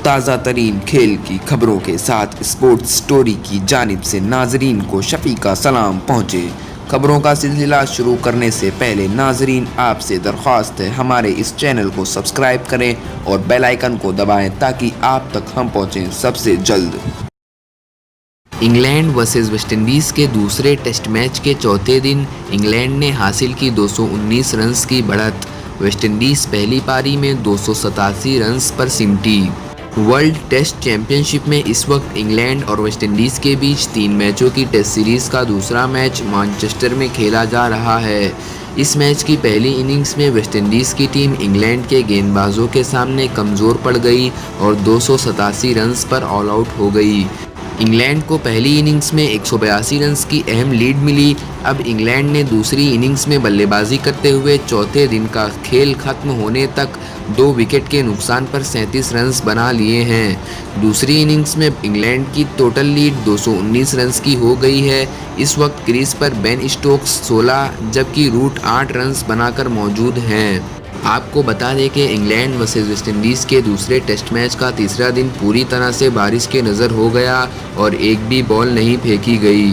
ताज़ा तरीन खेल की खबरों के साथ स्पोर्ट्स स्टोरी की जानिब से नाजरीन को शफ़ी का सलाम पहुँचे। खबरों का सिलसिला शुरू करने से पहले नाजरीन आपसे दरख्वास्त है हमारे इस चैनल को सब्सक्राइब करें और बेल आइकन को दबाएं ताकि आप तक हम पहुँचें सबसे जल्द। इंग्लैंड वर्सेस वेस्टइंडीज़ के दूसरे टेस्ट मैच के चौथे दिन इंग्लैंड ने हासिल की 219 रन्स की बढ़त। वेस्टइंडीज़ पहली पारी में 287 रन्स पर सिमटी। वर्ल्ड टेस्ट चैंपियनशिप में इस वक्त इंग्लैंड और वेस्टइंडीज़ के बीच 3 मैचों की टेस्ट सीरीज़ का दूसरा मैच मैनचेस्टर में खेला जा रहा है। इस मैच की पहली इनिंग्स में वेस्टइंडीज़ की टीम इंग्लैंड के गेंदबाजों के सामने कमज़ोर पड़ गई और 287 रन्स पर ऑल आउट हो गई। इंग्लैंड को पहली इनिंग्स में 182 रन्स की अहम लीड मिली। अब इंग्लैंड ने दूसरी इनिंग्स में बल्लेबाजी करते हुए चौथे दिन का खेल खत्म होने तक 2 विकेट के नुकसान पर 37 रन्स बना लिए हैं। दूसरी इनिंग्स में इंग्लैंड की टोटल लीड 219 रन्स की हो गई है। इस वक्त क्रीज पर बेन स्टोक्स 16 जबकि रूट 8 रन्स बनाकर मौजूद हैं। आपको बता दें कि इंग्लैंड वर्सेस वेस्टइंडीज़ के दूसरे टेस्ट मैच का तीसरा दिन पूरी तरह से बारिश के नज़र हो गया और एक भी बॉल नहीं फेंकी गई।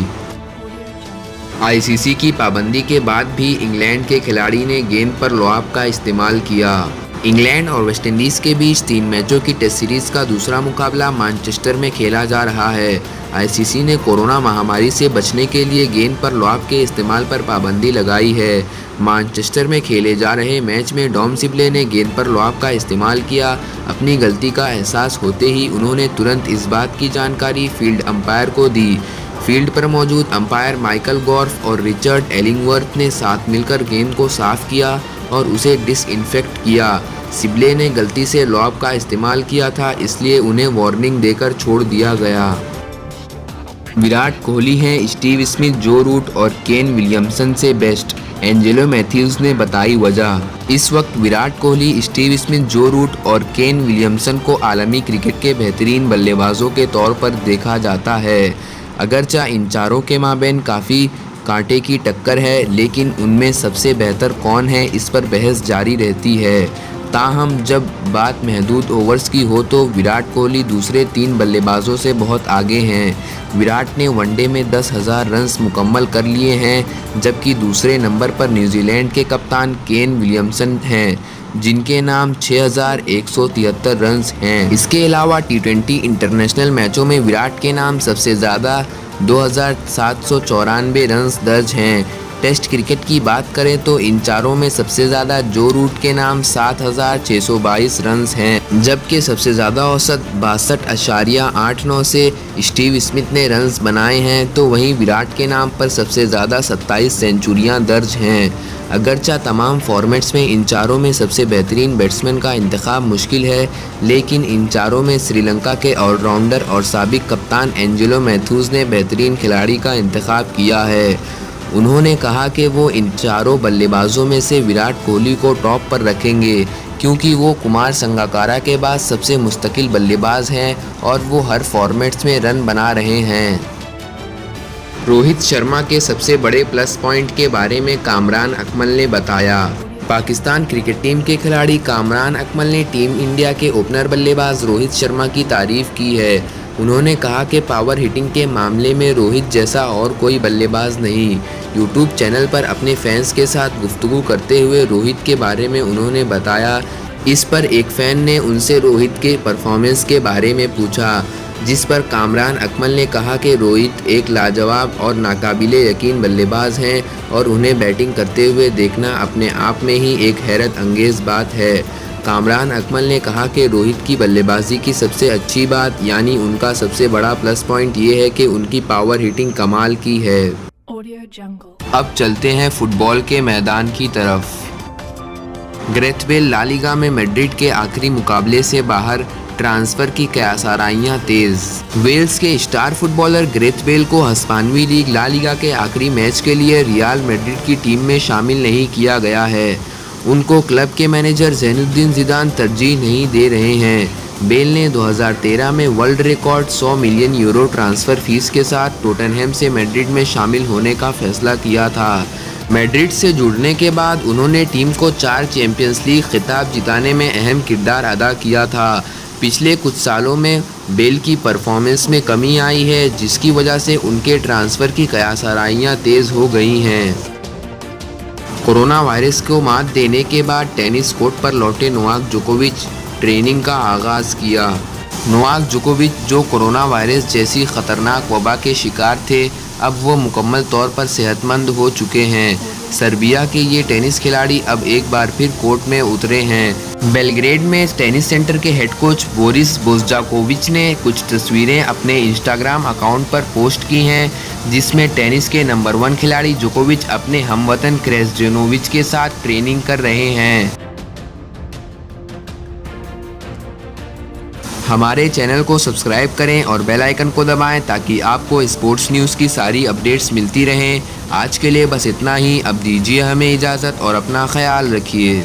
आईसीसी की पाबंदी के बाद भी इंग्लैंड के खिलाड़ी ने गेंद पर लुआब का इस्तेमाल किया। इंग्लैंड और वेस्टइंडीज़ के बीच 3 मैचों की टेस्ट सीरीज़ का दूसरा मुकाबला मैनचेस्टर में खेला जा रहा है। आईसीसी ने कोरोना महामारी से बचने के लिए गेंद पर लुआब के इस्तेमाल पर पाबंदी लगाई है। मैनचेस्टर में खेले जा रहे मैच में डॉम सिब्ले ने गेंद पर लुआब का इस्तेमाल किया। अपनी गलती का एहसास होते ही उन्होंने तुरंत इस बात की जानकारी फील्ड अंपायर को दी। फील्ड पर मौजूद अंपायर माइकल गॉर्फ और रिचर्ड एलिंगवर्थ ने साथ मिलकर गेंद को साफ किया और उसे डिसइंफेक्ट किया। सिब्ले ने गलती से लुआब का इस्तेमाल किया था, इसलिए उन्हें वार्निंग देकर छोड़ दिया गया। विराट कोहली हैं स्टीव स्मिथ, जो रूट और केन विलियमसन से बेस्ट, एंजेलो मैथ्यूज ने बताई वजह। इस वक्त विराट कोहली, स्टीव स्मिथ, जो रूट और केन विलियमसन को आलमी क्रिकेट के बेहतरीन बल्लेबाजों के तौर पर देखा जाता है। अगरचा इन चारों के माबैन काफ़ी कांटे की टक्कर है, लेकिन उनमें सबसे बेहतर कौन है इस पर बहस जारी रहती है। ताहम जब बात महदूद ओवर्स की हो तो विराट कोहली दूसरे 3 बल्लेबाजों से बहुत आगे हैं। विराट ने वनडे में 10,000 रन्स मुकम्मल कर लिए हैं, जबकि दूसरे नंबर पर न्यूजीलैंड के कप्तान केन विलियमसन हैं, जिनके नाम 6,173 रन्स हैं। इसके अलावा T20 इंटरनेशनल मैचों में विराट के नाम सबसे ज़्यादा 2,794 रन्स दर्ज हैं। टेस्ट क्रिकेट की बात करें तो इन चारों में सबसे ज़्यादा जो रूट के नाम 7,622 रन्स हैं, जबकि सबसे ज़्यादा औसत 62.89 से स्टीव स्मिथ ने रन्स बनाए हैं। तो वहीं विराट के नाम पर सबसे ज़्यादा 27 सेंचुरियां दर्ज हैं। अगरचा तमाम फॉर्मेट्स में इन चारों में सबसे बेहतरीन बैट्समैन का इंतखाब मुश्किल है, लेकिन इन चारों में श्रीलंका के ऑलराउंडर और साबिक कप्तान एंजेलो मैथ्यूज ने बेहतरीन खिलाड़ी का इंतखाब किया है। उन्होंने कहा कि वो इन चारों बल्लेबाजों में से विराट कोहली को टॉप पर रखेंगे, क्योंकि वो कुमार संगाकारा के बाद सबसे मुस्तकिल बल्लेबाज हैं और वो हर फॉर्मेट्स में रन बना रहे हैं। रोहित शर्मा के सबसे बड़े प्लस पॉइंट के बारे में कामरान अकमल ने बताया। पाकिस्तान क्रिकेट टीम के खिलाड़ी कामरान अकमल ने टीम इंडिया के ओपनर बल्लेबाज रोहित शर्मा की तारीफ की है। उन्होंने कहा कि पावर हिटिंग के मामले में रोहित जैसा और कोई बल्लेबाज नहीं। यूट्यूब चैनल पर अपने फैंस के साथ गुफ्तगू करते हुए रोहित के बारे में उन्होंने बताया। इस पर एक फ़ैन ने उनसे रोहित के परफॉर्मेंस के बारे में पूछा, जिस पर कामरान अकमल ने कहा कि रोहित एक लाजवाब और नाकाबिले यकीन बल्लेबाज हैं और उन्हें बैटिंग करते हुए देखना अपने आप में ही एक हैरत अंगेज़ बात है। कामरान अकमल ने कहा कि रोहित की बल्लेबाजी की सबसे अच्छी बात यानी उनका सबसे बड़ा प्लस पॉइंट ये है कि उनकी पावर हिटिंग कमाल की है। अब चलते हैं फुटबॉल के मैदान की तरफ। गैरेथ बेल ला लीगा में मैड्रिड के आखिरी मुकाबले से बाहर, ट्रांसफ़र की कयासाराइयाँ तेज़। वेल्स के स्टार फुटबॉलर गैरेथ बेल को हिस्पानवी लीग ला लीगा के आखिरी मैच के लिए रियल मैड्रिड की टीम में शामिल नहीं किया गया है। उनको क्लब के मैनेजर ज़ैनुद्दीन ज़िदान तरजीह नहीं दे रहे हैं। बेल ने 2013 में world record 100 million euro transfer fees के साथ टोटनहैम से मैड्रिड में शामिल होने का फैसला किया था। मैड्रिड से जुड़ने के बाद उन्होंने टीम को 4 चैंपियंस लीग खिताब जिताने में अहम किरदार अदा किया था। पिछले कुछ सालों में बेल की परफॉर्मेंस में कमी आई है, जिसकी वजह से उनके ट्रांसफ़र की कयासाराइयाँ तेज़ हो गई हैं। कोरोना वायरस को मात देने के बाद टेनिस कोर्ट पर लौटे नोवाक जोकोविच ट्रेनिंग का आगाज़ किया। नोवाक जोकोविच, जो कोरोना वायरस जैसी ख़तरनाक वबा के शिकार थे, अब वो मुकम्मल तौर पर सेहतमंद हो चुके हैं। सर्बिया के ये टेनिस खिलाड़ी अब एक बार फिर कोर्ट में उतरे हैं। बेलग्रेड में टेनिस सेंटर के हेड कोच बोरिस बोस्जाकोविच ने कुछ तस्वीरें अपने इंस्टाग्राम अकाउंट पर पोस्ट की हैं, जिसमें टेनिस के नंबर 1 खिलाड़ी जोकोविच अपने हमवतन क्रेस्जिनोविच के साथ ट्रेनिंग कर रहे हैं। हमारे चैनल को सब्सक्राइब करें और बेल आइकन को दबाएं ताकि आपको स्पोर्ट्स न्यूज़ की सारी अपडेट्स मिलती रहें। आज के लिए बस इतना ही। अब दीजिए हमें इजाज़त और अपना ख्याल रखिए।